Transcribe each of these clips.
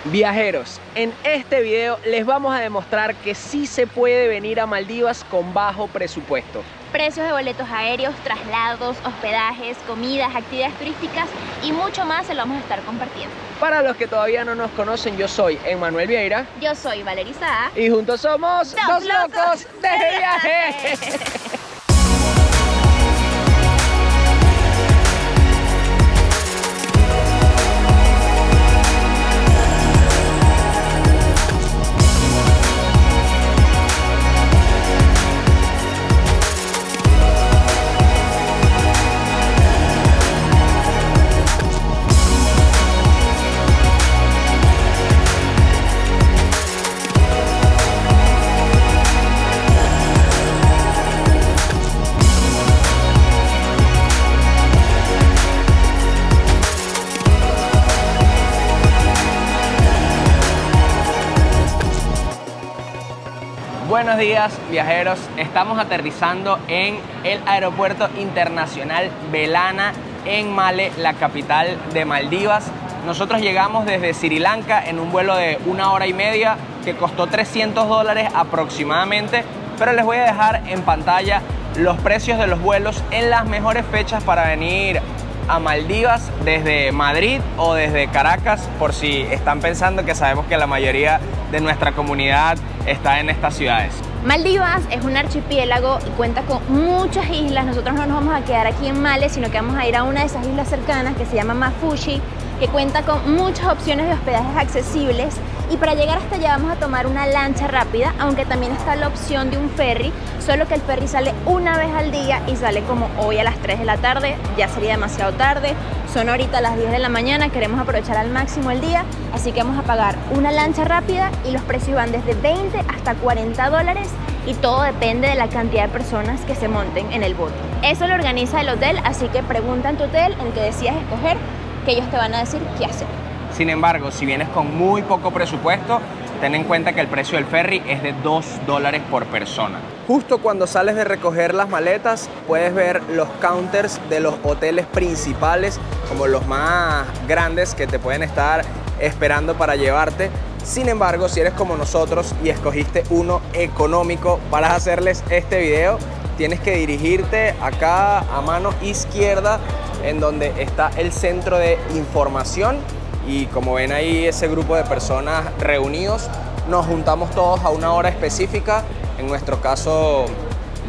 Viajeros, en este video les vamos a demostrar que sí se puede venir a Maldivas con bajo presupuesto. Precios de boletos aéreos, traslados, hospedajes, comidas, actividades turísticas y mucho más se lo vamos a estar compartiendo. Para los que todavía no nos conocen, yo soy Emmanuel Vieira. Yo soy Valeria Saa. Y juntos somos Dos Locos de Viaje. Buenos días, viajeros. Estamos aterrizando en el Aeropuerto Internacional Belana en Male, la capital de Maldivas. Nosotros llegamos desde Sri Lanka en un vuelo de 1 hora y media que costó $300 aproximadamente, pero les voy a dejar en pantalla los precios de los vuelos en las mejores fechas para venir a Maldivas desde Madrid o desde Caracas, por si están pensando, que sabemos que la mayoría de nuestra comunidad está en estas ciudades. Maldivas es un archipiélago y cuenta con muchas islas. Nosotros no nos vamos a quedar aquí en Male, sino que vamos a ir a una de esas islas cercanas que se llama Mafushi, que cuenta con muchas opciones de hospedajes accesibles. Y para llegar hasta allá vamos a tomar una lancha rápida, aunque también está la opción de un ferry, solo que el ferry sale una vez al día y sale como hoy a las 3 de la tarde, ya sería demasiado tarde. Son ahorita las 10 de la mañana, queremos aprovechar al máximo el día, así que vamos a pagar una lancha rápida y los precios van desde 20 hasta $40 y todo depende de la cantidad de personas que se monten en el bote. Eso lo organiza el hotel, así que pregunta en tu hotel el que decidas escoger, que ellos te van a decir qué hacer. Sin embargo, si vienes con muy poco presupuesto, ten en cuenta que el precio del ferry es de $2 por persona. Justo cuando sales de recoger las maletas, puedes ver los counters de los hoteles principales, como los más grandes que te pueden estar esperando para llevarte. Sin embargo, si eres como nosotros y escogiste uno económico para hacerles este video, tienes que dirigirte acá a mano izquierda, en donde está el centro de información. Y como ven ahí ese grupo de personas reunidos, nos juntamos todos a una hora específica, en nuestro caso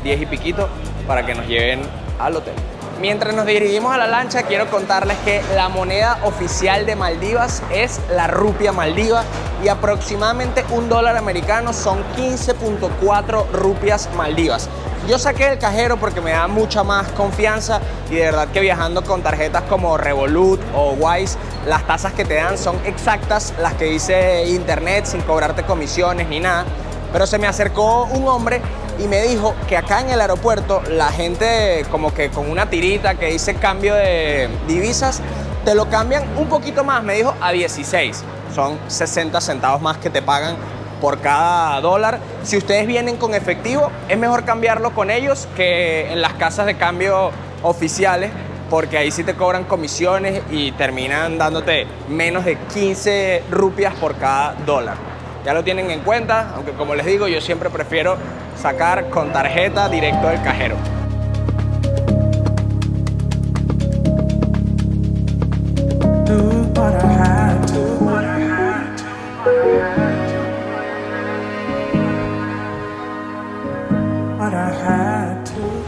10 y piquito, para que nos lleven al hotel. Mientras nos dirigimos a la lancha, quiero contarles que la moneda oficial de Maldivas es la rupia maldiva y aproximadamente $1 americano son 15.4 rupias maldivas. Yo saqué el cajero porque me da mucha más confianza y de verdad que viajando con tarjetas como Revolut o Wise, las tasas que te dan son exactas las que dice internet, sin cobrarte comisiones ni nada. Pero se me acercó un hombre y me dijo que acá en el aeropuerto la gente como que con una tirita que dice cambio de divisas, te lo cambian un poquito más, me dijo a 16. Son 60 centavos más que te pagan por cada dólar. Si ustedes vienen con efectivo, es mejor cambiarlo con ellos que en las casas de cambio oficiales, porque ahí sí te cobran comisiones y terminan dándote menos de 15 rupias por cada dólar. Ya lo tienen en cuenta, aunque como les digo, yo siempre prefiero sacar con tarjeta directo del cajero.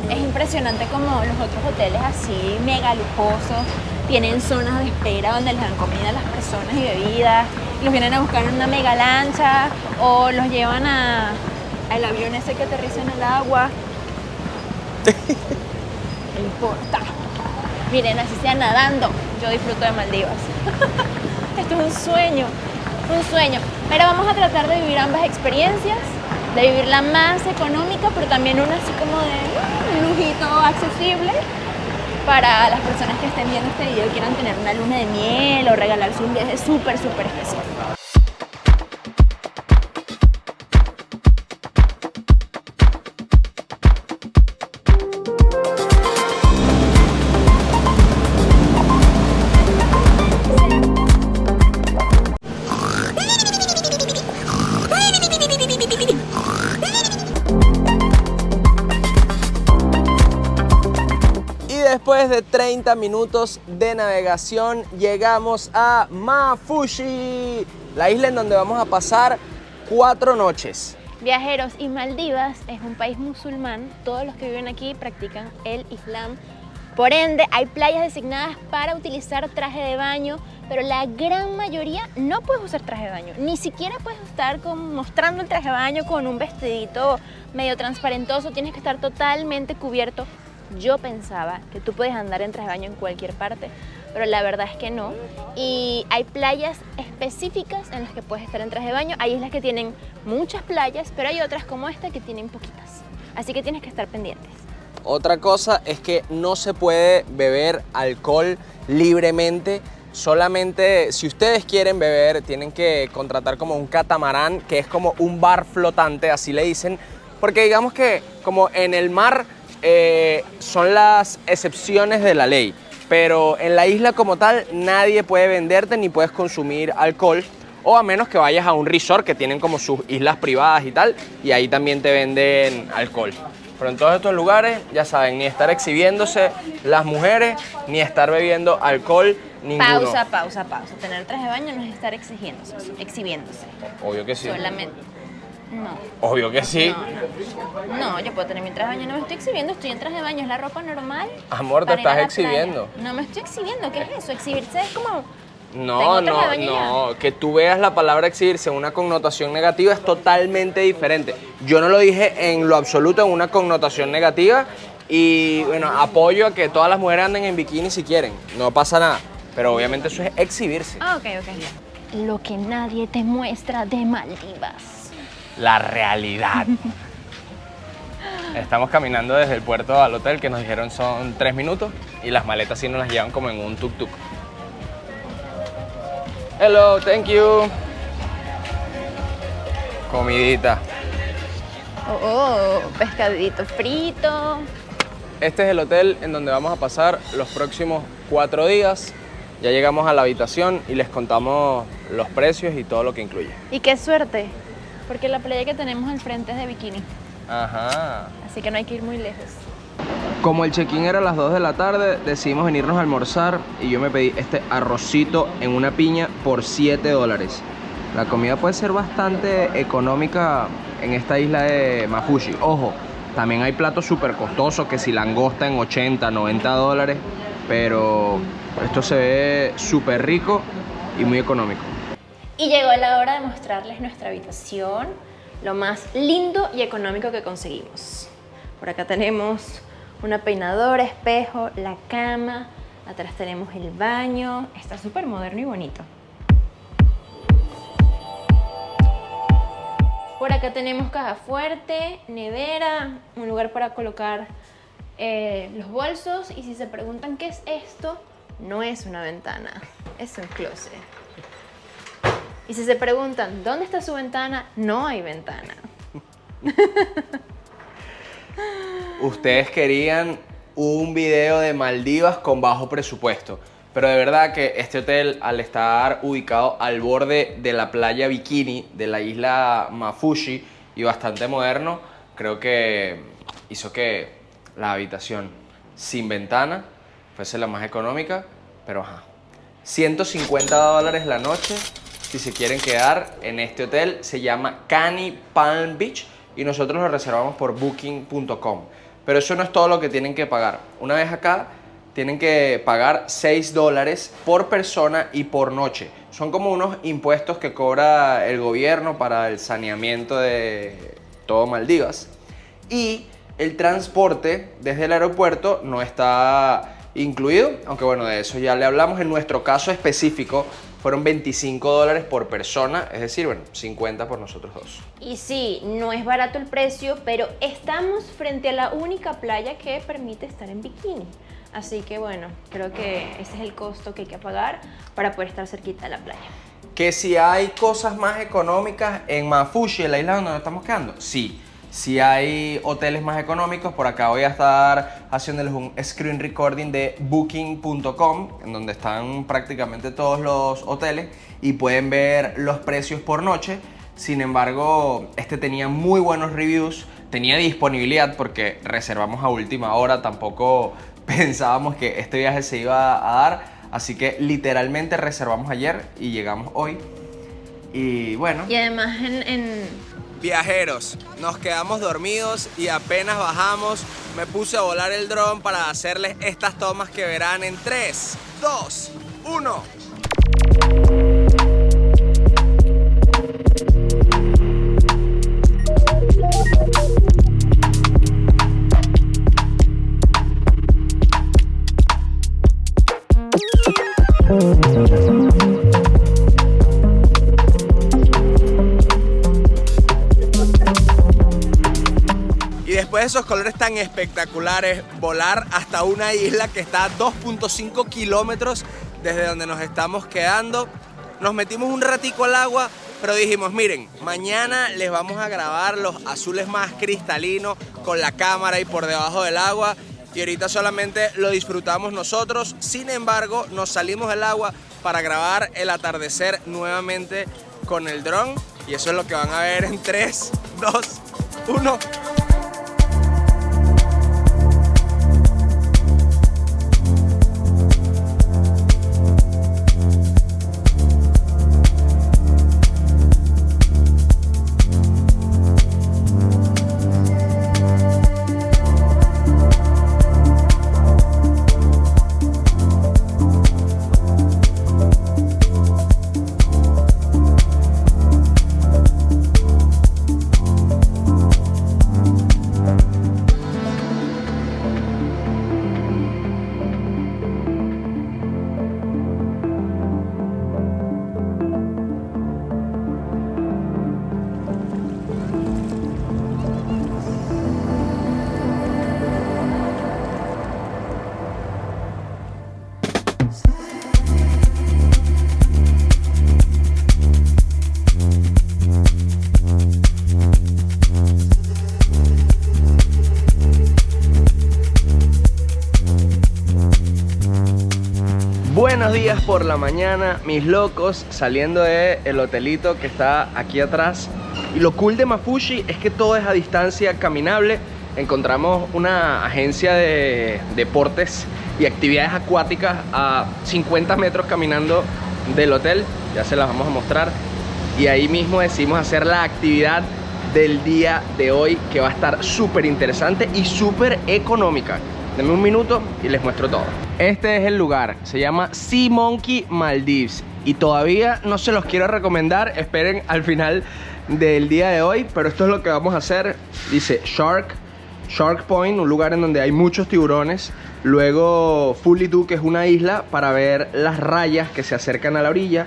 Es impresionante como los otros hoteles así mega lujosos tienen zonas de espera donde les dan comida a las personas y bebidas, los vienen a buscar en una mega lancha o los llevan al avión ese que aterriza en el agua. No importa. Miren, así sea nadando, yo disfruto de Maldivas. Esto es un sueño, un sueño. Pero vamos a tratar de vivir ambas experiencias, de vivir la más económica, pero también una así como de un lujito accesible para las personas que estén viendo este video y quieran tener una luna de miel o regalarse un viaje súper especial. Después de 30 minutos de navegación, llegamos a Mafushi, la isla en donde vamos a pasar 4 noches. Viajeros, y Maldivas es un país musulmán. Todos los que viven aquí practican el Islam. Por ende, hay playas designadas para utilizar traje de baño, pero la gran mayoría no puedes usar traje de baño. Ni siquiera puedes estar mostrando el traje de baño con un vestidito medio transparentoso. Tienes que estar totalmente cubierto. Yo pensaba que tú puedes andar en traje de baño en cualquier parte, pero la verdad es que no. Y hay playas específicas en las que puedes estar en traje de baño. Hay islas que tienen muchas playas, pero hay otras como esta que tienen poquitas. Así que tienes que estar pendientes. Otra cosa es que no se puede beber alcohol libremente. Solamente si ustedes quieren beber, tienen que contratar como un catamarán, que es como un bar flotante, así le dicen. Porque digamos que como en el mar son las excepciones de la ley. Pero en la isla como tal nadie puede venderte ni puedes consumir alcohol, o a menos que vayas a un resort que tienen como sus islas privadas y tal, y ahí también te venden alcohol. Pero en todos estos lugares, ya saben, ni estar exhibiéndose las mujeres, ni estar bebiendo alcohol, ninguno. Pausa. Tener traje de baño no es estar exhibiéndose. Obvio que sí. Solamente. No. Obvio que sí. No, yo puedo tener mi traje de baño, no me estoy exhibiendo, estoy en traje de baño, es la ropa normal. Amor, te para ir a estás la exhibiendo. playa. No me estoy exhibiendo, ¿qué es eso? Exhibirse es como... No, que tú veas la palabra exhibirse en una connotación negativa es totalmente diferente. Yo no lo dije en lo absoluto en una connotación negativa y bueno, apoyo a que todas las mujeres anden en bikini si quieren, no pasa nada, pero obviamente eso es exhibirse. Ok. Lo que nadie te muestra de Maldivas. La realidad. Estamos caminando desde el puerto al hotel, que nos dijeron son 3 minutos, y las maletas sí nos las llevan como en un tuk-tuk. Hello, thank you. Comidita. Pescadito frito. Este es el hotel en donde vamos a pasar los próximos 4 días. Ya llegamos a la habitación y les contamos los precios y todo lo que incluye. Y qué suerte, porque la playa que tenemos al frente es de bikini. Ajá. Así que no hay que ir muy lejos. Como el check-in era a las 2 de la tarde, decidimos venirnos a almorzar y yo me pedí este arrocito en una piña por $7. La comida puede ser bastante económica en esta isla de Mafushi. Ojo, también hay platos súper costosos, que si langosta en $80, $90, pero esto se ve súper rico y muy económico. Y llegó la hora de mostrarles nuestra habitación, lo más lindo y económico que conseguimos. Por acá tenemos una peinadora, espejo, la cama, atrás tenemos el baño, está súper moderno y bonito. Por acá tenemos caja fuerte, nevera, un lugar para colocar los bolsos, y si se preguntan qué es esto, no es una ventana, es un closet. Y si se preguntan dónde está su ventana, no hay ventana. Ustedes querían un video de Maldivas con bajo presupuesto, pero de verdad que este hotel, al estar ubicado al borde de la playa Bikini de la isla Mafushi y bastante moderno, creo que hizo que la habitación sin ventana fuese la más económica, pero ajá. $150 la noche si se quieren quedar en este hotel. Se llama Cani Palm Beach y nosotros lo reservamos por booking.com. Pero eso no es todo lo que tienen que pagar. Una vez acá, tienen que pagar $6 por persona y por noche. Son como unos impuestos que cobra el gobierno para el saneamiento de todo Maldivas. Y el transporte desde el aeropuerto no está incluido, aunque bueno, de eso ya le hablamos. En nuestro caso específico fueron $25 por persona, es decir, bueno, 50 por nosotros dos. Y sí, no es barato el precio, pero estamos frente a la única playa que permite estar en bikini. Así que bueno, creo que ese es el costo que hay que pagar para poder estar cerquita de la playa. Que si hay cosas más económicas en Mafushi, en la isla donde nos estamos quedando, sí. Si hay hoteles más económicos, por acá voy a estar haciéndoles un screen recording de booking.com, en donde están prácticamente todos los hoteles y pueden ver los precios por noche. Sin embargo, este tenía muy buenos reviews, tenía disponibilidad porque reservamos a última hora, tampoco pensábamos que este viaje se iba a dar, así que literalmente reservamos ayer y llegamos hoy. Y bueno. Y además Viajeros, nos quedamos dormidos y apenas bajamos me puse a volar el dron para hacerles estas tomas que verán en 3, 2, 1. Y después de esos colores tan espectaculares, volar hasta una isla que está a 2.5 kilómetros desde donde nos estamos quedando. Nos metimos un ratico al agua, pero dijimos, miren, mañana les vamos a grabar los azules más cristalinos con la cámara y por debajo del agua. Y ahorita solamente lo disfrutamos nosotros. Sin embargo, nos salimos del agua para grabar el atardecer nuevamente con el dron. Y eso es lo que van a ver en 3, 2, 1. Buenos días por la mañana, mis locos, saliendo del hotelito que está aquí atrás. Y lo cool de Mafushi es que todo es a distancia caminable. Encontramos una agencia de deportes y actividades acuáticas a 50 metros caminando del hotel. Ya se las vamos a mostrar. Y ahí mismo decidimos hacer la actividad del día de hoy, que va a estar súper interesante y súper económica. Denme un minuto y les muestro todo. Este es el lugar, se llama Sea Monkey Maldives y todavía no se los quiero recomendar, esperen al final del día de hoy, pero esto es lo que vamos a hacer. Dice Shark Point, un lugar en donde hay muchos tiburones. Luego Fulidu, que es una isla para ver las rayas que se acercan a la orilla.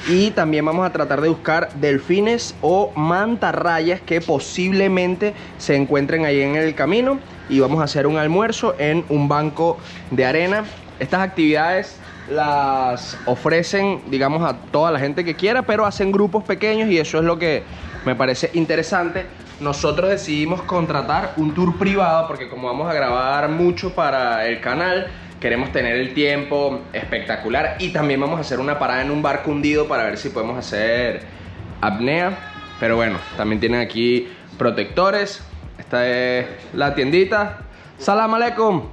Y también vamos a tratar de buscar delfines o mantarrayas que posiblemente se encuentren ahí en el camino. Y vamos a hacer un almuerzo en un banco de arena. Estas actividades las ofrecen, digamos, a toda la gente que quiera, pero hacen grupos pequeños y eso es lo que me parece interesante. Nosotros decidimos contratar un tour privado porque como vamos a grabar mucho para el canal, queremos tener el tiempo espectacular y también vamos a hacer una parada en un barco hundido para ver si podemos hacer apnea. Pero bueno, también tienen aquí protectores. Esta es la tiendita. Salam aleikum.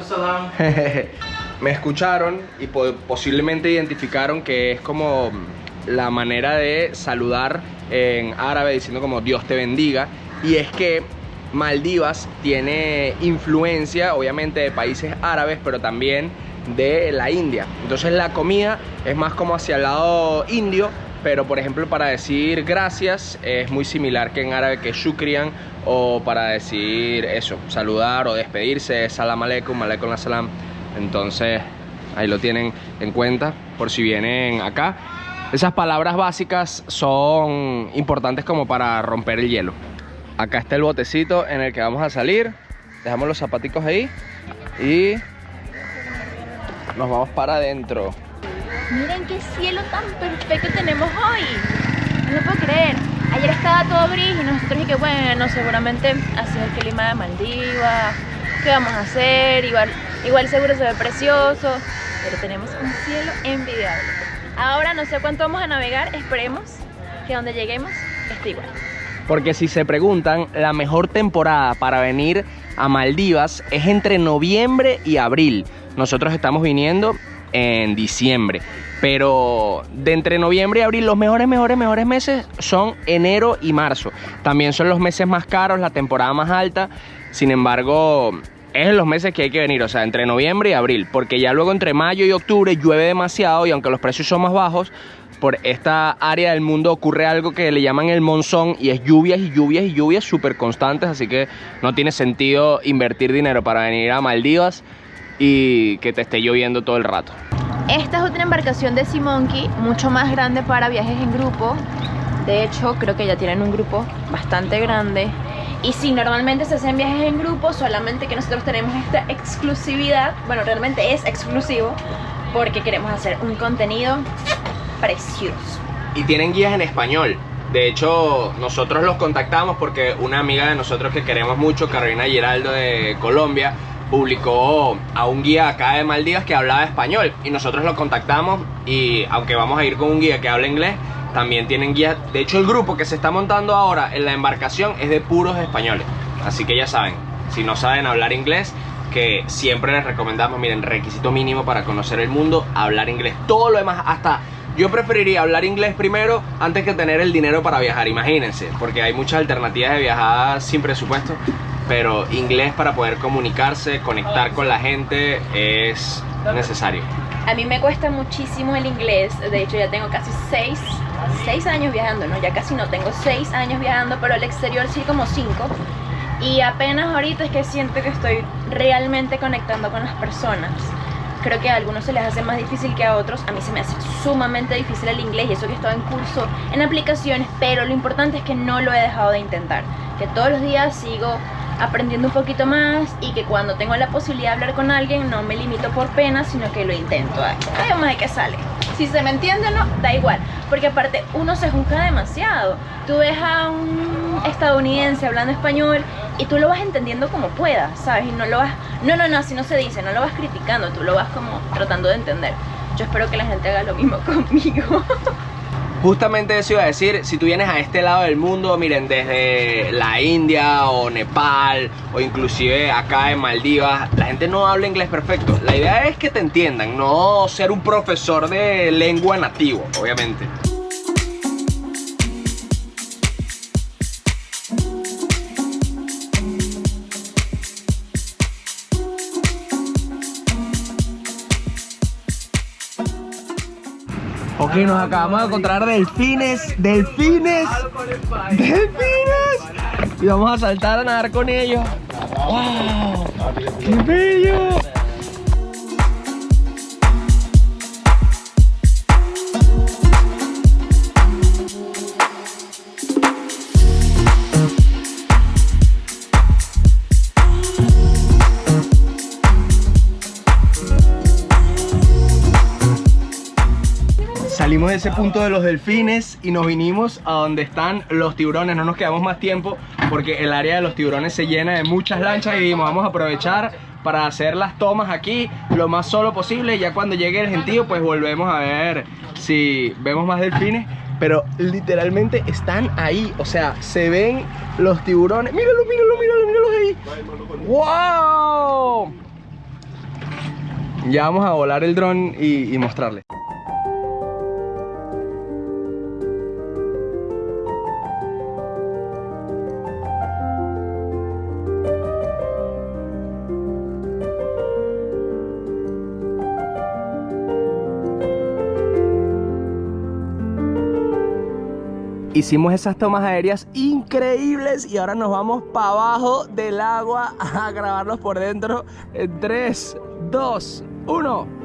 Salam. Me escucharon y posiblemente identificaron que es como la manera de saludar en árabe, diciendo como Dios te bendiga. Y es que Maldivas tiene influencia obviamente de países árabes, pero también de la India. Entonces la comida es más como hacia el lado indio, pero por ejemplo para decir gracias es muy similar que en árabe, que es shukrian, o para decir eso, saludar o despedirse, salam aleikum, aleikum salam. Entonces ahí lo tienen en cuenta por si vienen acá. Esas palabras básicas son importantes como para romper el hielo. Acá está el botecito en el que vamos a salir. Dejamos los zapaticos ahí y nos vamos para adentro. Miren qué cielo tan perfecto tenemos hoy. No lo puedo creer. Ayer estaba todo gris y nosotros dije que bueno, seguramente así es el clima de Maldivas. ¿Qué vamos a hacer? Igual seguro se ve precioso. Pero tenemos un cielo envidiable. Ahora no sé cuánto vamos a navegar. Esperemos que donde lleguemos esté igual. Porque si se preguntan, la mejor temporada para venir a Maldivas es entre noviembre y abril. Nosotros estamos viniendo en diciembre, pero de entre noviembre y abril los mejores meses son enero y marzo. También son los meses más caros, la temporada más alta. Sin embargo, es en los meses que hay que venir, o sea, entre noviembre y abril, porque ya luego entre mayo y octubre llueve demasiado, y aunque los precios son más bajos, por esta área del mundo ocurre algo que le llaman el monzón, y es lluvias súper constantes, así que no tiene sentido invertir dinero para venir a Maldivas y que te esté lloviendo todo el rato. Esta es otra embarcación de Sea Monkey, mucho más grande para viajes en grupo. De hecho, creo que ya tienen un grupo bastante grande. Y sí, normalmente se hacen viajes en grupo, solamente que nosotros tenemos esta exclusividad. Bueno, realmente es exclusivo porque queremos hacer un contenido precioso. Y tienen guías en español. De hecho, nosotros los contactamos porque una amiga de nosotros que queremos mucho, Carolina Giraldo de Colombia, publicó a un guía acá de Maldivas que hablaba español, y nosotros lo contactamos, y aunque vamos a ir con un guía que habla inglés, también tienen guías. De hecho, el grupo que se está montando ahora en la embarcación es de puros españoles, así que ya saben, si no saben hablar inglés, que siempre les recomendamos, miren, requisito mínimo para conocer el mundo, hablar inglés. Todo lo demás, hasta yo preferiría hablar inglés primero antes que tener el dinero para viajar, imagínense, porque hay muchas alternativas de viajar sin presupuesto, pero inglés para poder comunicarse, conectar con la gente es necesario. A mí me cuesta muchísimo el inglés. De hecho, ya tengo casi 6 años viajando, ¿no? Ya casi no, tengo 6 años viajando, pero al exterior sí como 5. Y apenas ahorita es que siento que estoy realmente conectando con las personas. Creo que a algunos se les hace más difícil que a otros. A mí se me hace sumamente difícil el inglés, y eso que he estado en curso, en aplicaciones, pero lo importante es que no lo he dejado de intentar. Que todos los días sigo aprendiendo un poquito más, y que cuando tengo la posibilidad de hablar con alguien no me limito por pena, sino que lo intento. Vamos a ver qué sale. Si se me entiende o no, da igual, porque aparte uno se juzga demasiado. Tú ves a un estadounidense hablando español y tú lo vas entendiendo como puedas, ¿sabes? Y no lo vas, no, así no se dice, no lo vas criticando, tú lo vas como tratando de entender. Yo espero que la gente haga lo mismo conmigo. Justamente eso iba a decir, si tú vienes a este lado del mundo, miren, desde la India o Nepal o inclusive acá en Maldivas, la gente no habla inglés perfecto. La idea es que te entiendan, no ser un profesor de lengua nativo, obviamente. Ok, nos acabamos de encontrar delfines. Y vamos a saltar a nadar con ellos. ¡Wow! ¡Qué bello! Salimos de ese punto de los delfines y nos vinimos a donde están los tiburones. No nos quedamos más tiempo porque el área de los tiburones se llena de muchas lanchas, y dijimos, vamos a aprovechar para hacer las tomas aquí lo más solo posible. Ya cuando llegue el gentío, pues volvemos a ver si vemos más delfines. Pero literalmente están ahí, o sea, se ven los tiburones. Míralos ahí. ¡Wow! Ya vamos a volar el dron y mostrarles. Hicimos esas tomas aéreas increíbles y ahora nos vamos para abajo del agua a grabarlos por dentro en 3, 2, 1.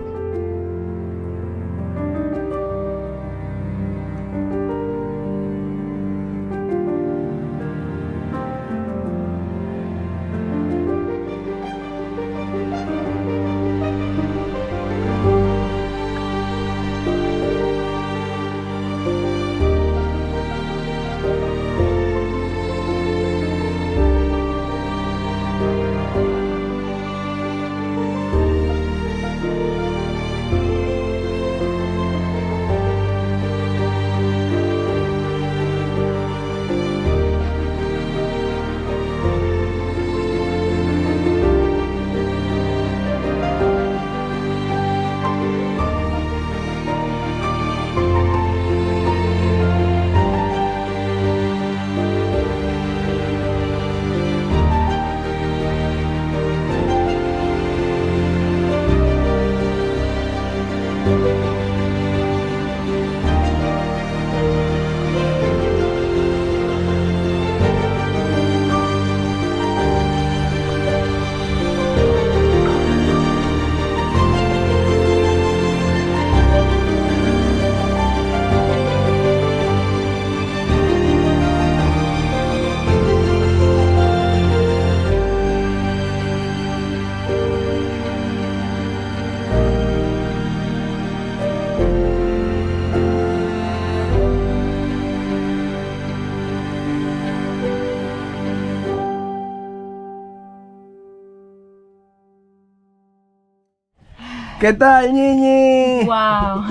¿Qué tal, Ñiñi? ¡Wow!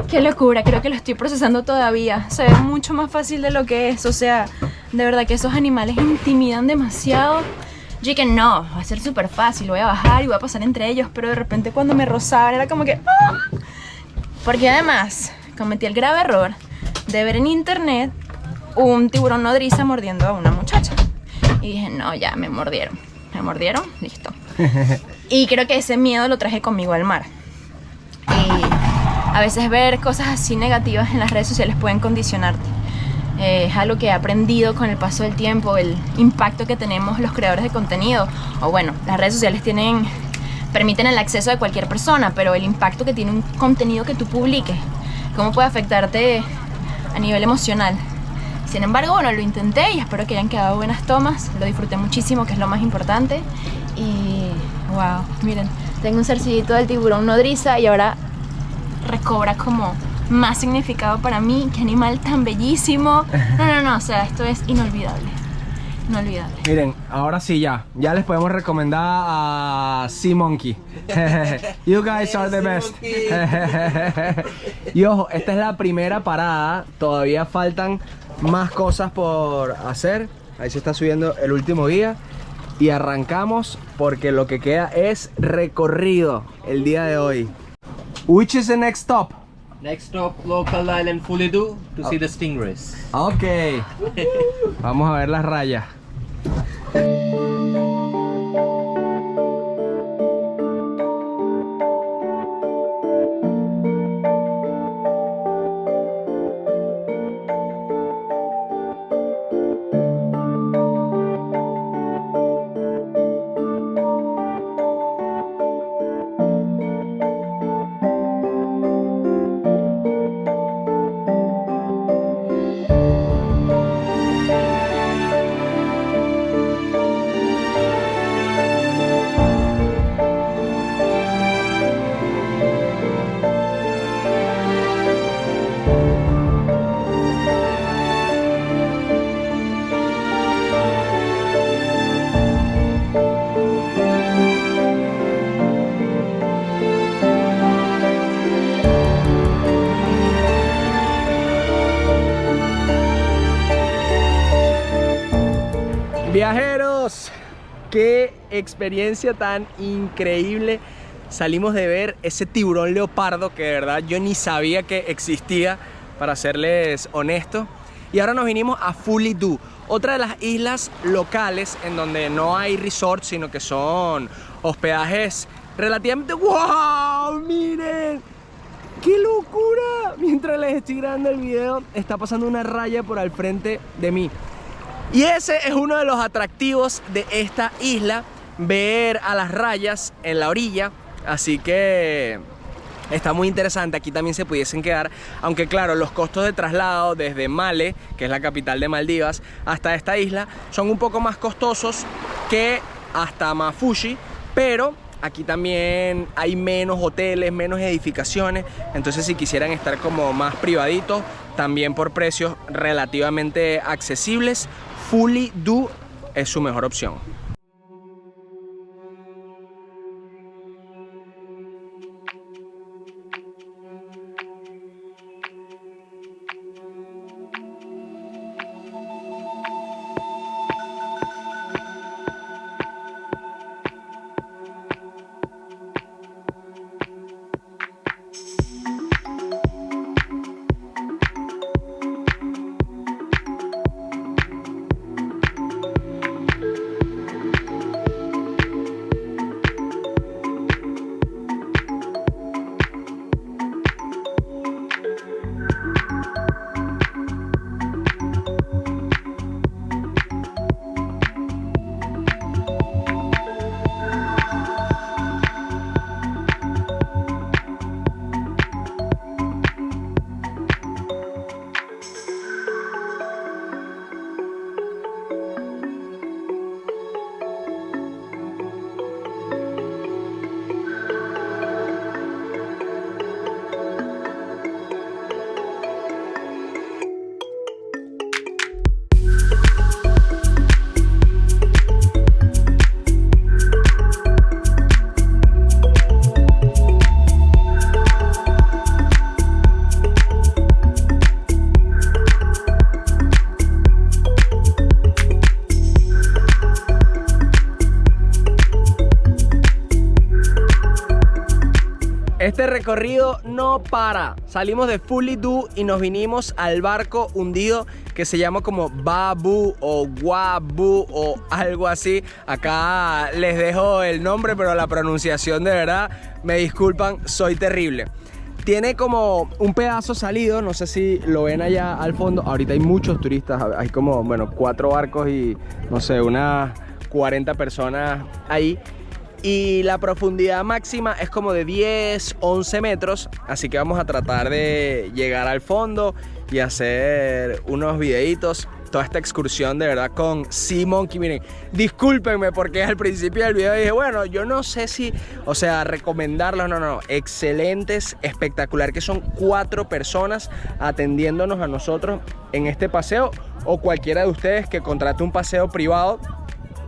¡Qué locura! Creo que lo estoy procesando todavía. Se ve mucho más fácil de lo que es. O sea, de verdad que esos animales intimidan demasiado. Yo dije, no, va a ser súper fácil. Voy a bajar y voy a pasar entre ellos. Pero de repente cuando me rozaban era como que... ¡ah! Porque además cometí el grave error de ver en internet un tiburón nodriza mordiendo a una muchacha. Y dije, no, ya, me mordieron. Me mordieron, listo. Y creo que ese miedo lo traje conmigo al mar. Y a veces ver cosas así negativas en las redes sociales pueden condicionarte. Es algo que he aprendido con el paso del tiempo, el impacto que tenemos los creadores de contenido. O bueno, las redes sociales permiten el acceso de cualquier persona, pero el impacto que tiene un contenido que tú publiques, cómo puede afectarte a nivel emocional. Sin embargo, bueno, lo intenté y espero que hayan quedado buenas tomas. Lo disfruté muchísimo, que es lo más importante. Y wow, miren, tengo un zarcillito del tiburón nodriza y ahora recobra como más significado para mí. Qué animal tan bellísimo. No, o sea, esto es inolvidable. Inolvidable. Miren, ahora sí ya les podemos recomendar a Sea Monkey. You guys are the best. Y ojo, esta es la primera parada. Todavía faltan más cosas por hacer. Ahí se está subiendo el último guía. Y arrancamos porque lo que queda es recorrido el día de hoy. Which is the next stop? Next stop, local island Fulidu to see the stingrays. Ok. Vamos a ver las rayas. Viajeros, qué experiencia tan increíble. Salimos de ver ese tiburón leopardo que de verdad yo ni sabía que existía, para serles honesto. Y ahora nos vinimos a Fulidu, otra de las islas locales en donde no hay resort, sino que son hospedajes relativamente... ¡Wow! ¡Miren! ¡Qué locura! Mientras les estoy grabando el video, está pasando una raya por al frente de mí. Y ese es uno de los atractivos de esta isla, ver a las rayas en la orilla. Así que está muy interesante. Aquí también se pudiesen quedar, aunque claro, los costos de traslado desde Male, que es la capital de Maldivas, hasta esta isla son un poco más costosos que hasta Mafushi, pero aquí también hay menos hoteles, menos edificaciones. Entonces si quisieran estar como más privaditos, también por precios relativamente accesibles, Fulidu es su mejor opción. Este recorrido no para. Salimos de Fully Do y nos vinimos al barco hundido que se llama como Babu o Guabu o algo así. Acá les dejo el nombre, pero la pronunciación de verdad, me disculpan, soy terrible. Tiene como un pedazo salido, no sé si lo ven allá al fondo. Ahorita hay muchos turistas, hay como, bueno, 4 barcos y no sé, unas 40 personas ahí. Y la profundidad máxima es como de 10, 11 metros. Así que vamos a tratar de llegar al fondo y hacer unos videitos. Toda esta excursión de verdad con Sea Monkey. Miren, discúlpenme porque al principio del video dije, bueno, yo no sé si, o sea, recomendarlos. No, excelentes, espectacular, que son 4 personas atendiéndonos a nosotros en este paseo, o cualquiera de ustedes que contrate un paseo privado.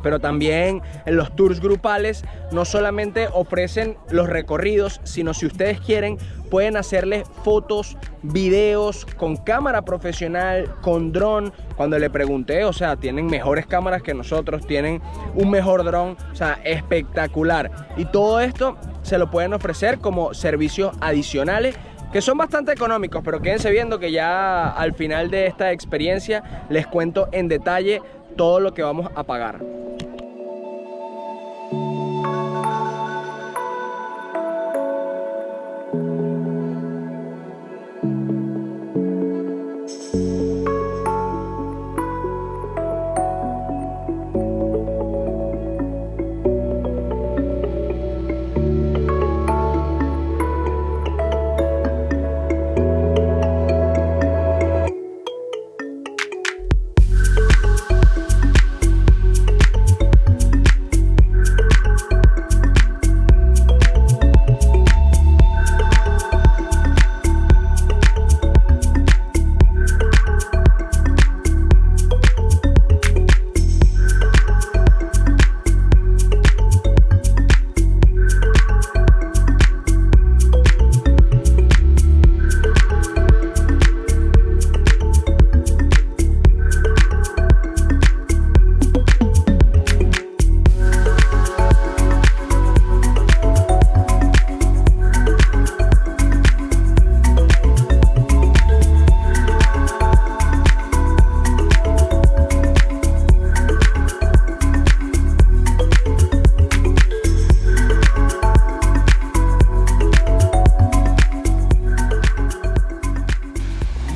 Pero también en los tours grupales no solamente ofrecen los recorridos, sino si ustedes quieren pueden hacerles fotos, videos con cámara profesional, con dron. Cuando le pregunté, o sea, tienen mejores cámaras que nosotros, tienen un mejor dron, o sea, espectacular. Y todo esto se lo pueden ofrecer como servicios adicionales que son bastante económicos, pero quédense viendo que ya al final de esta experiencia les cuento en detalle todo lo que vamos a pagar.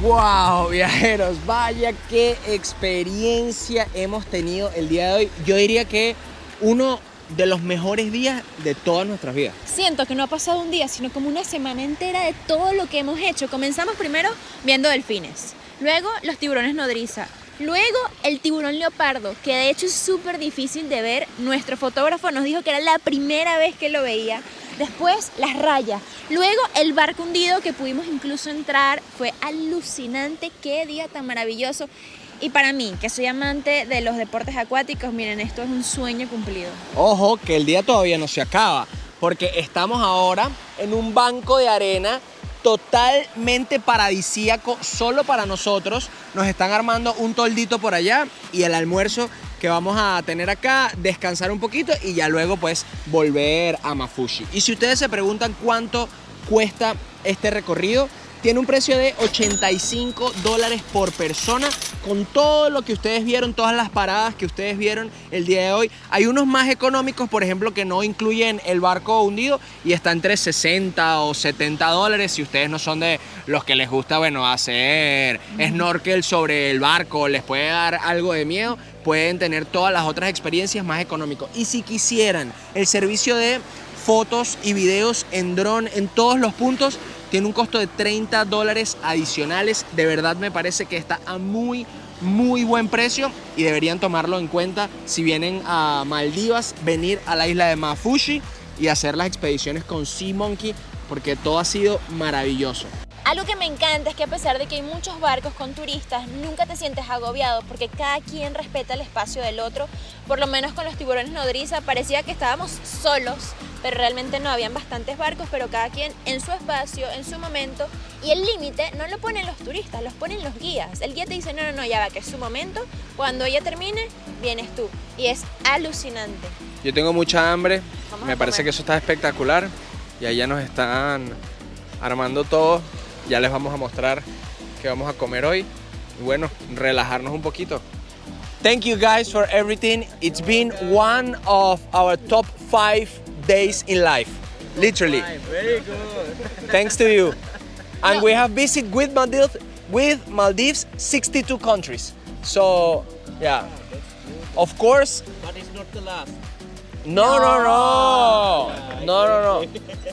¡Wow, viajeros! Vaya qué experiencia hemos tenido el día de hoy. Yo diría que uno de los mejores días de todas nuestras vidas. Siento que no ha pasado un día, sino como una semana entera de todo lo que hemos hecho. Comenzamos primero viendo delfines, luego los tiburones nodriza, luego el tiburón leopardo, que de hecho es súper difícil de ver. Nuestro fotógrafo nos dijo que era la primera vez que lo veía. Después las rayas, luego el barco hundido que pudimos incluso entrar, fue alucinante, qué día tan maravilloso. Y para mí, que soy amante de los deportes acuáticos, miren, esto es un sueño cumplido. Ojo, que el día todavía no se acaba, porque estamos ahora en un banco de arena totalmente paradisíaco, solo para nosotros. Nos están armando un toldito por allá y el almuerzo que vamos a tener acá, descansar un poquito y ya luego pues volver a Mafushi. Y si ustedes se preguntan cuánto cuesta este recorrido, tiene un precio de $85 por persona, con todo lo que ustedes vieron, todas las paradas que ustedes vieron el día de hoy. Hay unos más económicos, por ejemplo, que no incluyen el barco hundido y está entre $60 o $70. Si ustedes no son de los que les gusta, bueno, hacer snorkel sobre el barco, les puede dar algo de miedo, pueden tener todas las otras experiencias más económicas. Y si quisieran el servicio de fotos y videos en dron en todos los puntos, tiene un costo de $30 adicionales. De verdad me parece que está a muy buen precio y deberían tomarlo en cuenta si vienen a Maldivas, venir a la isla de Mafushi y hacer las expediciones con Sea Monkey, porque todo ha sido maravilloso. Algo que me encanta es que a pesar de que hay muchos barcos con turistas, nunca te sientes agobiado porque cada quien respeta el espacio del otro. Por lo menos con los tiburones nodriza parecía que estábamos solos, pero realmente no, habían bastantes barcos, pero cada quien en su espacio, en su momento. Y el límite no lo ponen los turistas, los ponen los guías. El guía te dice, no, ya va, que es su momento, cuando ella termine, vienes tú. Y es alucinante. Yo tengo mucha hambre, Vamos me a parece comer. que eso está espectacular. Y ahí ya nos están armando todo. Ya les vamos a mostrar qué vamos a comer hoy. Y bueno, relajarnos un poquito. Thank you guys for everything. It's been one of our top 5 days in life. Literally. Very good. Thanks to you. And we have visited with Maldives 62 countries. So, yeah. Of course. But it's not the last. No.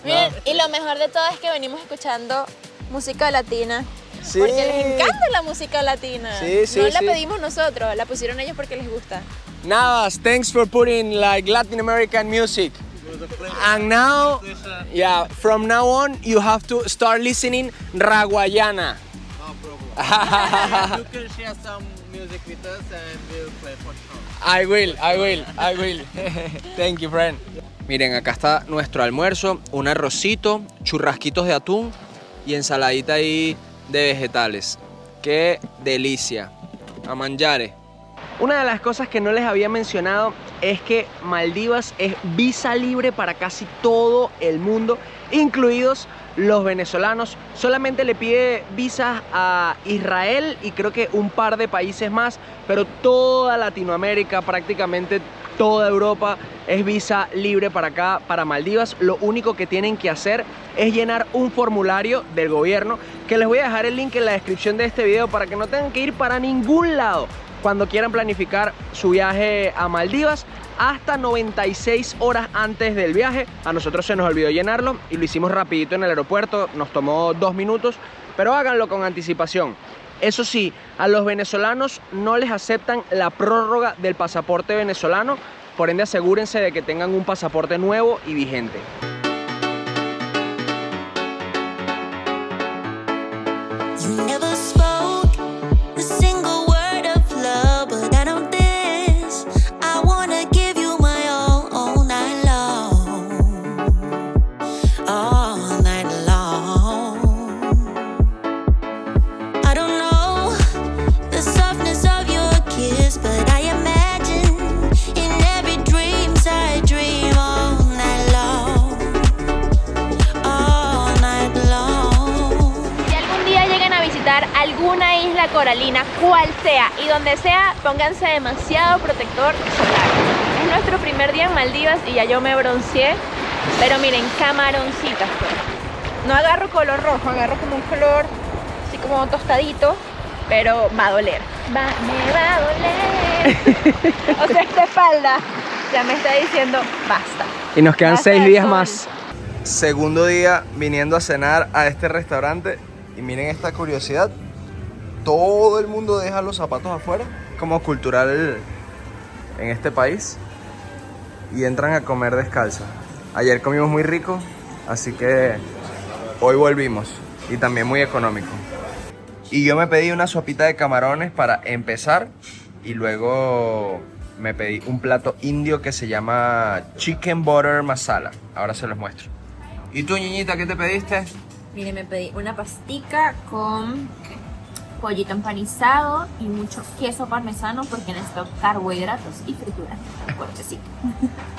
Miren, y lo mejor de todo es que venimos escuchando música latina. Sí. Porque les encanta la música latina. Sí, no la sí. pedimos nosotros, la pusieron ellos porque les gusta. Navas, thanks for putting like Latin American music. And now, yeah, from now on, you have to start listening Raguayana. No problem. You can share some music with us and we'll play for sure. I will. Thank you, friend. Miren, acá está nuestro almuerzo, un arrocito, churrasquitos de atún y ensaladita ahí de vegetales. ¡Qué delicia! A mangiare. Una de las cosas que no les había mencionado es que Maldivas es visa libre para casi todo el mundo, incluidos los venezolanos. Solamente le pide visas a Israel y creo que un par de países más, pero toda Latinoamérica, prácticamente toda Europa es visa libre para acá, para Maldivas. Lo único que tienen que hacer es llenar un formulario del gobierno, que les voy a dejar el link en la descripción de este video para que no tengan que ir para ningún lado cuando quieran planificar su viaje a Maldivas. Hasta 96 horas antes del viaje. A nosotros se nos olvidó llenarlo y lo hicimos rapidito en el aeropuerto, nos tomó 2 minutos, pero háganlo con anticipación. Eso sí, a los venezolanos no les aceptan la prórroga del pasaporte venezolano, por ende asegúrense de que tengan un pasaporte nuevo y vigente. You never spoke a single word of love, but I know this. I wanna give you my all night long, all night long. I don't know the softness of your kiss, but I imagine in every dream I dream all night long, all night long. Si algún día llegan a visitar alguna isla coralina, cual sea, y donde sea, pónganse demasiado protector solar. Es nuestro primer día en Maldivas y ya yo me bronceé, pero miren, camaroncitas pues. No agarro color rojo, agarro como un color así como tostadito, pero va a doler. Me va a doler. O sea, esta espalda ya me está diciendo basta. Y nos quedan Basta 6 del días sol. más. Segundo día viniendo a cenar a este restaurante. Y miren esta curiosidad. Todo el mundo deja los zapatos afuera, como cultural en este país. Y entran a comer descalzos. Ayer comimos muy rico, así que hoy volvimos. Y también muy económico. Y yo me pedí una sopita de camarones para empezar. Y luego me pedí un plato indio que se llama Chicken Butter Masala. Ahora se los muestro. ¿Y tú, niñita, qué te pediste? Mire, me pedí una pastica con pollito empanizado y mucho queso parmesano porque necesito carbohidratos y frituras. Fuertecito.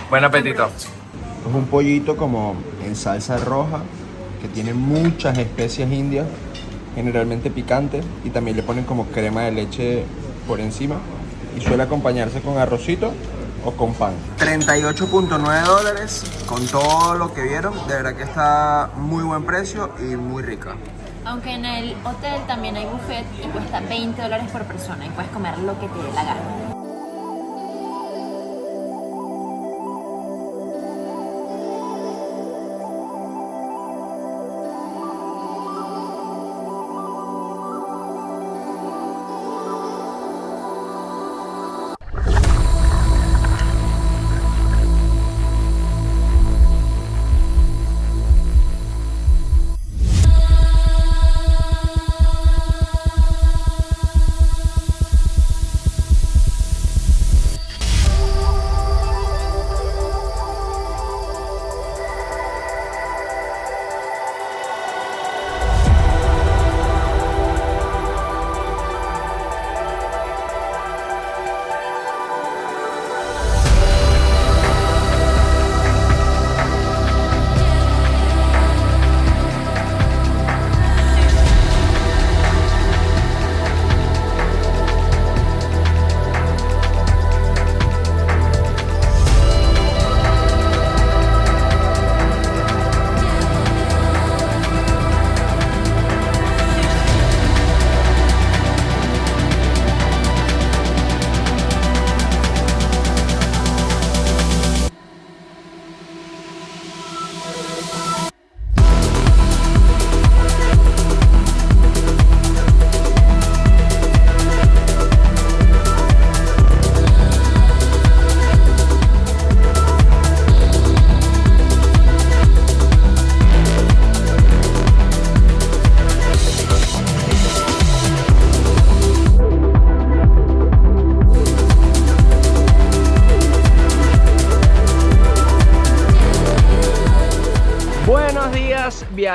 Buen apetito. Es un pollito como en salsa roja que tiene muchas especias indias, generalmente picantes, y también le ponen como crema de leche por encima y suele acompañarse con arrocito o con pan. $38.9 con todo lo que vieron. De verdad que está muy buen precio y muy rica. Aunque en el hotel también hay buffet y cuesta $20 por persona y puedes comer lo que te dé la gana.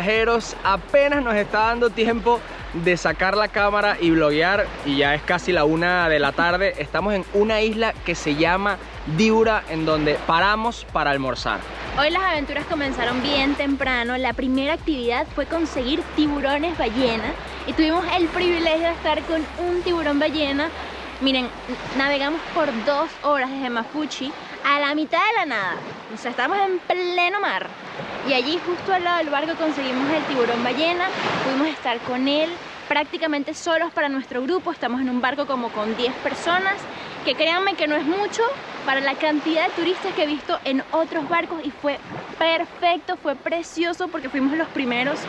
pasajeros. Apenas nos está dando tiempo de sacar la cámara y vloguear y ya es casi la 1 de la tarde. Estamos en una isla que se llama Diura, en donde paramos para almorzar. Hoy las aventuras comenzaron bien temprano. La primera actividad fue conseguir tiburones ballena y tuvimos el privilegio de estar con un tiburón ballena. Miren, navegamos por 2 horas desde Mafuchi a la mitad de la nada. O sea, estamos en pleno mar. Y allí justo al lado del barco conseguimos el tiburón ballena. Pudimos estar con él prácticamente solos para nuestro grupo. Estamos en un barco como con 10 personas, que créanme que no es mucho para la cantidad de turistas que he visto en otros barcos, y fue perfecto, fue precioso porque fuimos los primeros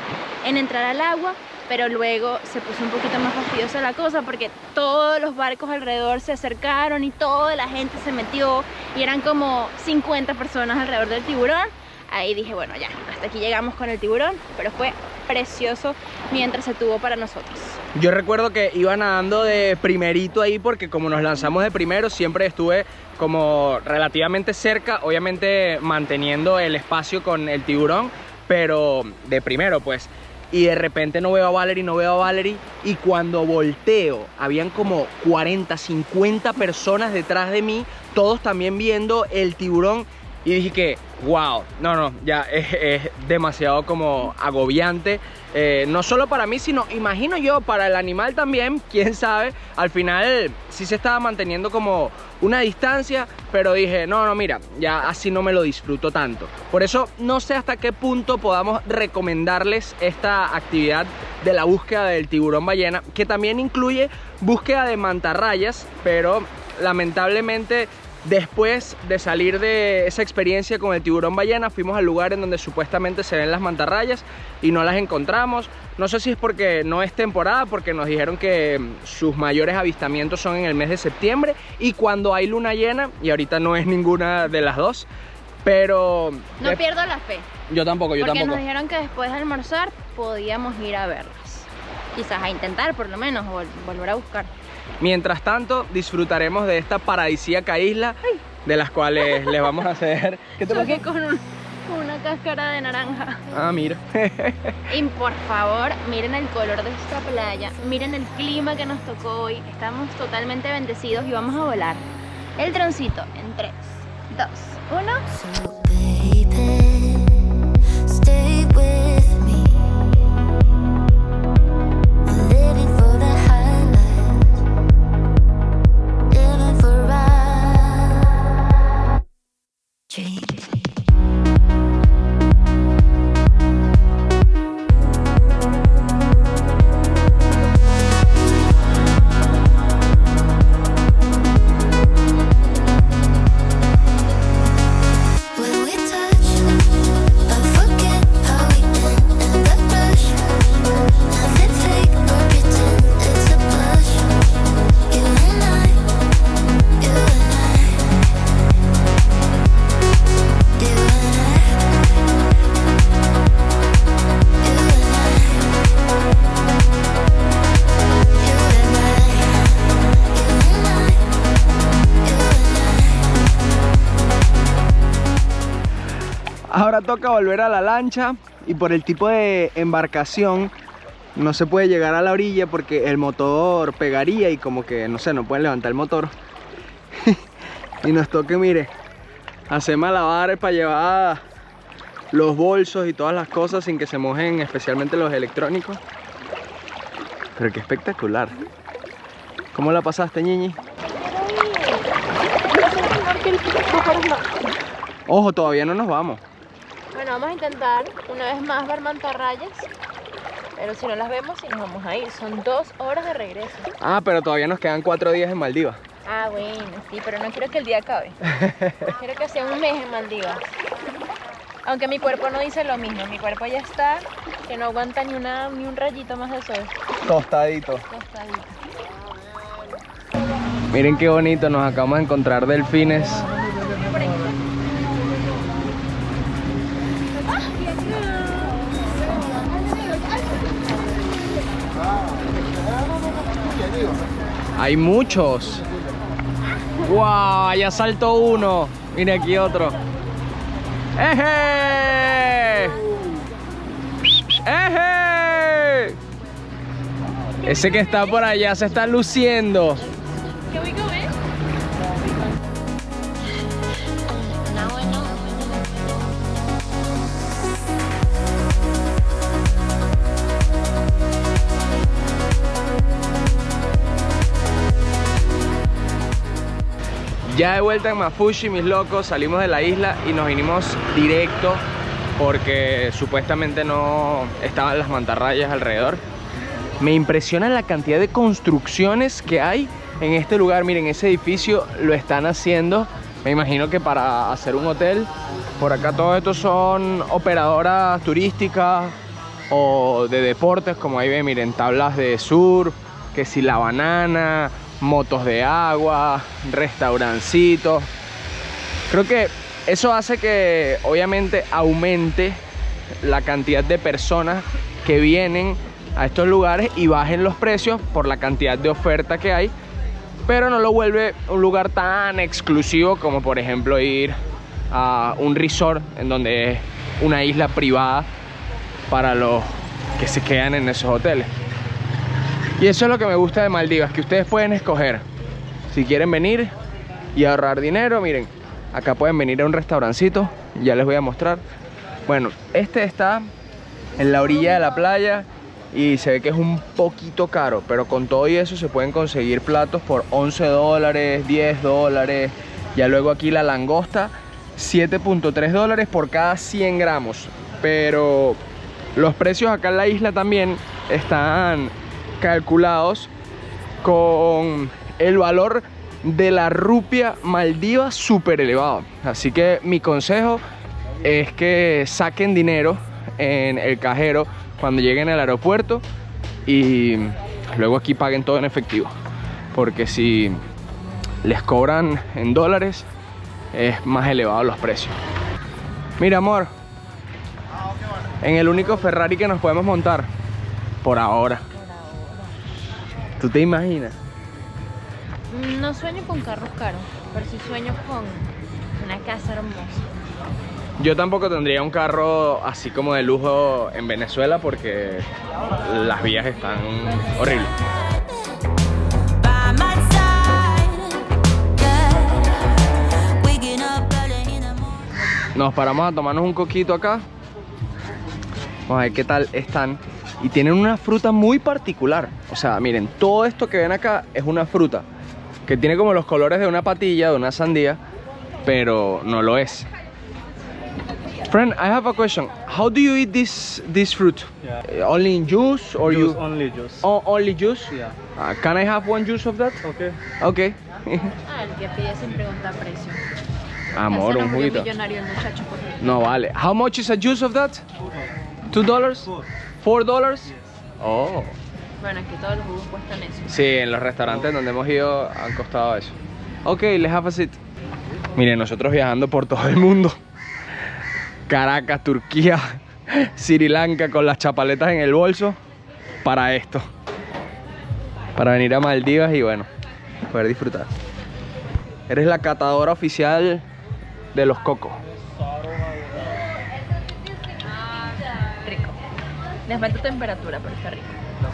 en entrar al agua, pero luego se puso un poquito más fastidiosa la cosa porque todos los barcos alrededor se acercaron y toda la gente se metió y eran como 50 personas alrededor del tiburón. Ahí dije, bueno, ya, hasta aquí llegamos con el tiburón, pero fue precioso mientras se tuvo para nosotros. Yo recuerdo que iba nadando de primerito ahí porque como nos lanzamos de primero, siempre estuve como relativamente cerca, obviamente manteniendo el espacio con el tiburón, pero de primero pues. Y de repente no veo a Valerie, y cuando volteo habían como 40, 50 personas detrás de mí, todos también viendo el tiburón. Y dije que, wow, no, ya es demasiado como agobiante, no solo para mí, sino imagino yo para el animal también, quién sabe. Al final sí se estaba manteniendo como una distancia, pero dije, no, mira, ya así no me lo disfruto tanto. Por eso no sé hasta qué punto podamos recomendarles esta actividad de la búsqueda del tiburón ballena, que también incluye búsqueda de mantarrayas, pero lamentablemente después de salir de esa experiencia con el tiburón ballena, fuimos al lugar en donde supuestamente se ven las mantarrayas y no las encontramos. No sé si es porque no es temporada, porque nos dijeron que sus mayores avistamientos son en el mes de septiembre y cuando hay luna llena, y ahorita no es ninguna de las dos, pero no pierdo la fe. Yo tampoco. Porque nos dijeron que después de almorzar podíamos ir a verlas. Quizás a intentar por lo menos, o volver a buscar. Mientras tanto, disfrutaremos de esta paradisíaca isla, de las cuales les vamos a hacer... ¿Qué te Choqué con una cáscara de naranja. Ah, mira. Y por favor, miren el color de esta playa, miren el clima que nos tocó hoy. Estamos totalmente bendecidos y vamos a volar el droncito en 3, 2, 1. So baby, stay with me. Living for the highlights, living for our dreams. Ahora toca volver a la lancha y por el tipo de embarcación no se puede llegar a la orilla porque el motor pegaría y como que, no sé, no pueden levantar el motor. Y nos toca, mire, hacer malabares para llevar los bolsos y todas las cosas sin que se mojen, especialmente los electrónicos. Pero qué espectacular. ¿Cómo la pasaste, Ñiñi? Ojo, todavía no nos vamos. Bueno, vamos a intentar una vez más ver mantarrayas, pero si no las vemos, sí nos vamos a ir. Son 2 horas de regreso. Ah, pero todavía nos quedan 4 días en Maldivas. Ah, bueno, sí, pero no quiero que el día acabe. Quiero que sea un mes en Maldivas. Aunque mi cuerpo no dice lo mismo. Mi cuerpo ya está, que no aguanta ni un rayito más de sol. Tostadito. Tostadito. Miren qué bonito, nos acabamos de encontrar delfines. Hay muchos. ¡Wow! Ya saltó uno. Mira aquí otro. ¡Eje! Bush. ¡Eje! Ese que está por allá se está luciendo. Can we go in? Ya de vuelta en Mafushi, mis locos, salimos de la isla y nos vinimos directo porque supuestamente no estaban las mantarrayas alrededor. Me impresiona la cantidad de construcciones que hay en este lugar. Miren, ese edificio lo están haciendo, me imagino que para hacer un hotel. Por acá todos estos son operadoras turísticas o de deportes, como ahí ven, miren, tablas de surf, que si la banana, motos de agua, restaurancitos. Creo que eso hace que obviamente aumente la cantidad de personas que vienen a estos lugares y bajen los precios por la cantidad de oferta que hay, pero no lo vuelve un lugar tan exclusivo como por ejemplo ir a un resort en donde es una isla privada para los que se quedan en esos hoteles. Y eso es lo que me gusta de Maldivas, que ustedes pueden escoger si quieren venir y ahorrar dinero. Miren, acá pueden venir a un restaurancito, ya les voy a mostrar. Bueno, este está en la orilla de la playa y se ve que es un poquito caro, pero con todo y eso se pueden conseguir platos por 11 dólares, 10 dólares. Ya luego aquí la langosta, 7.3 dólares por cada 100 gramos. Pero los precios acá en la isla también están calculados con el valor de la rupia maldiva súper elevado. Así que mi consejo es que saquen dinero en el cajero cuando lleguen al aeropuerto y luego aquí paguen todo en efectivo, porque si les cobran en dólares es más elevado los precios. Mira, amor, en el único Ferrari que nos podemos montar por ahora. ¿Tú te imaginas? No sueño con carros caros, pero sí sueño con una casa hermosa. Yo tampoco tendría un carro así como de lujo en Venezuela porque las vías están horribles. By my side, yeah. Waking up early in the morning. Nos paramos a tomarnos un coquito acá. Vamos a ver qué tal están. Y tienen una fruta muy particular. O sea, miren, todo esto que ven acá es una fruta que tiene como los colores de una patilla, de una sandía, pero no lo es. Friend, I have a question. How do you eat this fruit? Yeah. Only in juice or Juice, you? only juice. Oh, only juice? Yeah. Can I have one juice of that? Okay. Okay. Ah, el que pide sin preguntar precio. Amor, Ya se un nos murió juguito. millonario el muchacho por ahí. No vale. How much is a juice of that? $2? $4? Oh. Bueno, aquí todos los jugos cuestan eso. Sí, en los restaurantes donde hemos ido han costado eso. Ok, let's have a seat. Miren, nosotros viajando por todo el mundo. Caracas, Turquía, Sri Lanka, con las chapaletas en el bolso para esto. Para venir a Maldivas y bueno, poder disfrutar. Eres la catadora oficial de los cocos. Rico. Les falta temperatura, pero está rico. I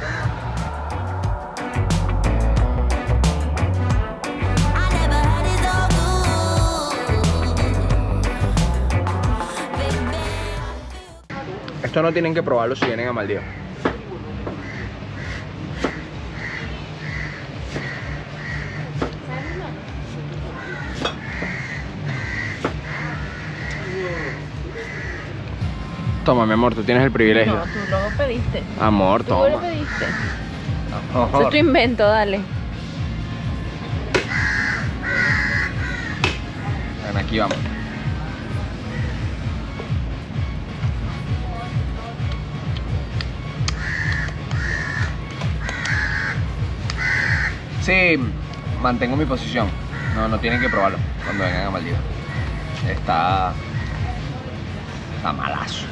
never had it so good. Baby, Esto no tienen que probarlo si vienen a Maldivas. Toma, mi amor, tú tienes el privilegio. No, tú lo pediste. Amor, Tú lo toma. pediste. Amor. Eso es tu invento, dale. Bueno, aquí vamos. Sí, mantengo mi posición. No tienen que probarlo cuando vengan a Maldivas. Está malazo.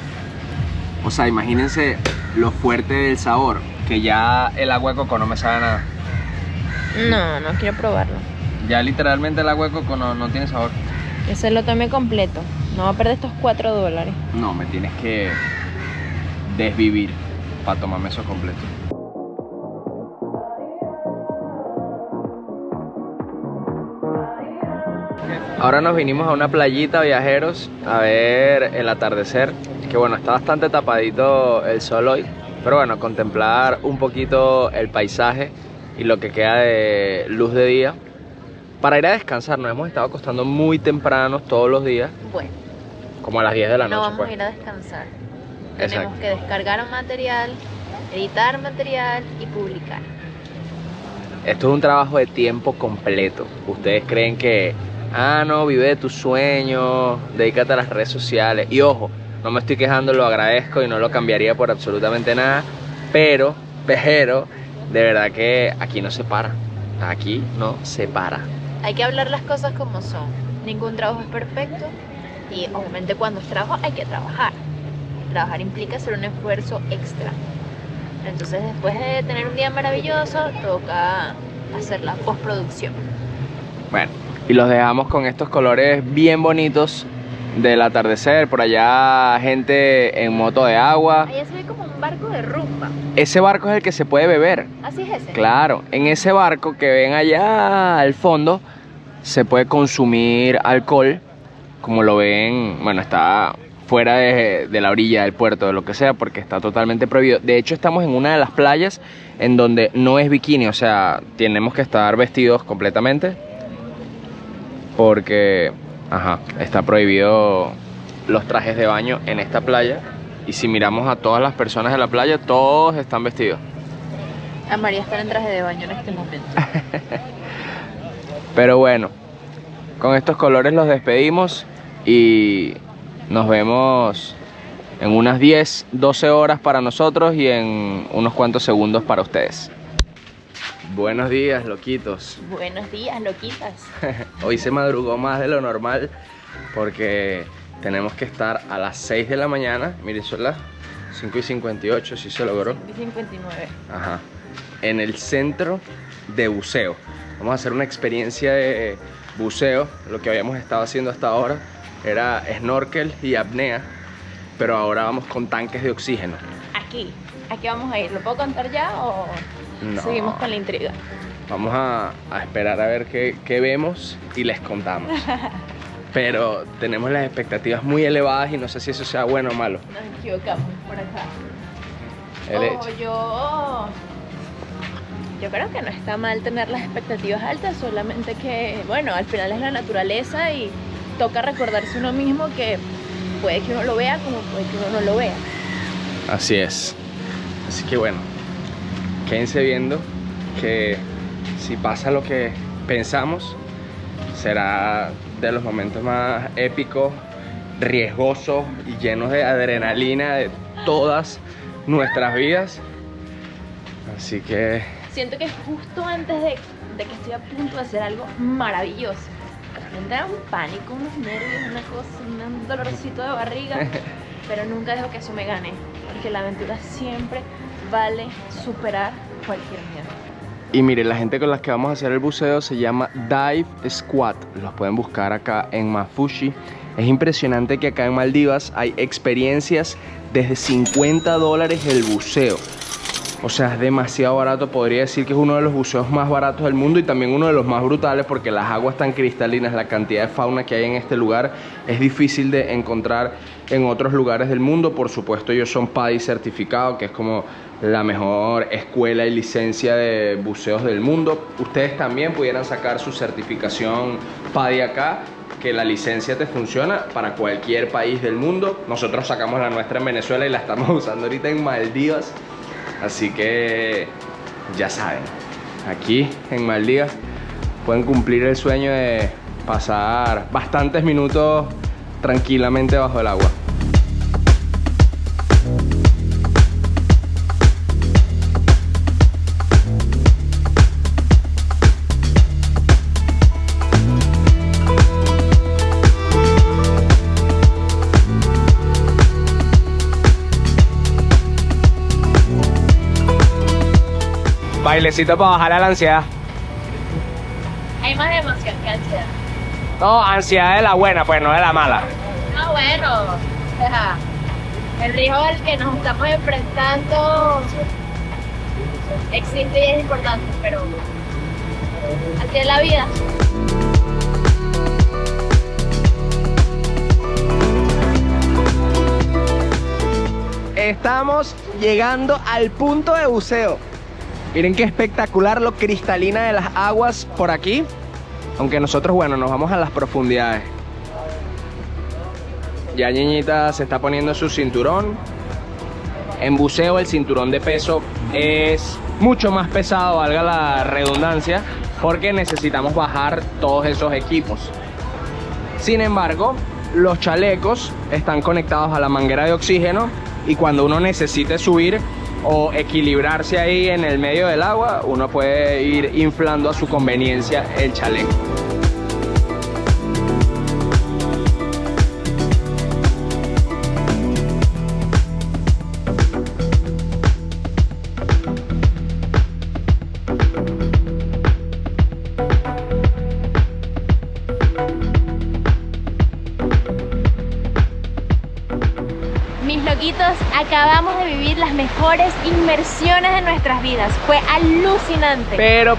O sea, imagínense lo fuerte del sabor, que ya el agua de coco no me sabe a nada. No quiero probarlo. Ya literalmente el agua de coco no tiene sabor. Ese lo tomé completo. No va a perder estos $4. No, me tienes que desvivir para tomarme eso completo. Ahora nos vinimos a una playita, viajeros, a ver el atardecer. Que bueno, está bastante tapadito el sol hoy, pero bueno, contemplar un poquito el paisaje y lo que queda de luz de día para ir a descansar. Nos hemos estado acostando muy temprano todos los días, Bueno, como a las 10 de la no noche. vamos pues. a ir a descansar. Exacto. Tenemos que descargar material, editar material y publicar. Esto es un trabajo de tiempo completo. Ustedes creen que, no, vive de tus sueños, dedícate a las redes sociales. Y ojo, no me estoy quejando, lo agradezco y no lo cambiaría por absolutamente nada. Pero, de verdad que aquí no se para. Aquí no se para. Hay que hablar las cosas como son. Ningún trabajo es perfecto y obviamente cuando es trabajo hay que trabajar. Trabajar implica hacer un esfuerzo extra. Entonces después de tener un día maravilloso toca hacer la postproducción. Bueno, y los dejamos con estos colores bien bonitos del atardecer. Por allá gente en moto de agua. Allá se ve como un barco de rumba. Ese barco es el que se puede beber. Así es ese. Claro, en ese barco que ven allá al fondo se puede consumir alcohol, como lo ven, bueno, está fuera de la orilla del puerto, de lo que sea, porque está totalmente prohibido. De hecho, estamos en una de las playas en donde no es bikini, o sea, tenemos que estar vestidos completamente porque, está prohibido los trajes de baño en esta playa. Y si miramos a todas las personas de la playa, todos están vestidos. A María está en traje de baño en este momento. Pero bueno, con estos colores los despedimos y nos vemos en unas 10, 12 horas para nosotros y en unos cuantos segundos para ustedes. Buenos días, loquitos. Buenos días, loquitas. Hoy se madrugó más de lo normal porque tenemos que estar a las 6 de la mañana. Miren, son las 5:58, sí se logró. 59. En el centro de buceo. Vamos a hacer una experiencia de buceo. Lo que habíamos estado haciendo hasta ahora era snorkel y apnea, pero ahora vamos con tanques de oxígeno. Aquí vamos a ir. ¿Lo puedo contar ya o No. seguimos con la intriga? Vamos a esperar a ver qué vemos y les contamos. Pero tenemos las expectativas muy elevadas y no sé si eso sea bueno o malo. Nos equivocamos por acá. Yo creo que no está mal tener las expectativas altas, solamente que, bueno, al final es la naturaleza y toca recordarse uno mismo que puede que uno lo vea como puede que uno no lo vea. Así es. Así que bueno, quédense viendo que si pasa lo que pensamos, será de los momentos más épicos, riesgosos y llenos de adrenalina de todas nuestras vidas. Así que Siento que justo antes de que estoy a punto de hacer algo maravilloso, me entra un pánico, unos nervios, una cosa, un dolorcito de barriga, pero nunca dejo que eso me gane, porque la aventura siempre vale superar cualquier miedo. Y mire, la gente con la que vamos a hacer el buceo se llama Dive Squad. Los pueden buscar acá en Mafushi. Es impresionante que acá en Maldivas hay experiencias desde $50 el buceo. O sea, es demasiado barato. Podría decir que es uno de los buceos más baratos del mundo y también uno de los más brutales porque las aguas tan cristalinas, la cantidad de fauna que hay en este lugar es difícil de encontrar en otros lugares del mundo. Por supuesto, ellos son PADI certificados, que es como la mejor escuela y licencia de buceos del mundo. Ustedes también pudieran sacar su certificación PADI acá, que la licencia te funciona para cualquier país del mundo. Nosotros sacamos la nuestra en Venezuela y la estamos usando ahorita en Maldivas. Así que ya saben, aquí en Maldivas pueden cumplir el sueño de pasar bastantes minutos tranquilamente bajo el agua. Bailecito para bajar la ansiedad. Hay más emoción que ansiedad. No, ansiedad de la buena, pues no de la mala. Ah, bueno. El riesgo al que nos estamos enfrentando existe y es importante, pero así es la vida. Estamos llegando al punto de buceo. Miren qué espectacular lo cristalina de las aguas por aquí. Aunque nosotros, bueno, nos vamos a las profundidades. Ya Ñeñita se está poniendo su cinturón. En buceo el cinturón de peso es mucho más pesado, valga la redundancia, porque necesitamos bajar todos esos equipos. Sin embargo, los chalecos están conectados a la manguera de oxígeno y cuando uno necesite subir o equilibrarse ahí en el medio del agua, uno puede ir inflando a su conveniencia el chaleco. Mis loquitos, acabamos de vivir las mejores inmersiones de nuestras vidas. Fue alucinante. Pero,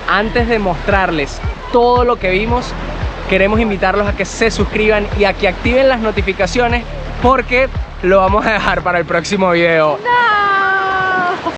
antes de mostrarles todo lo que vimos, queremos invitarlos a que se suscriban y a que activen las notificaciones porque lo vamos a dejar para el próximo video. ¡No!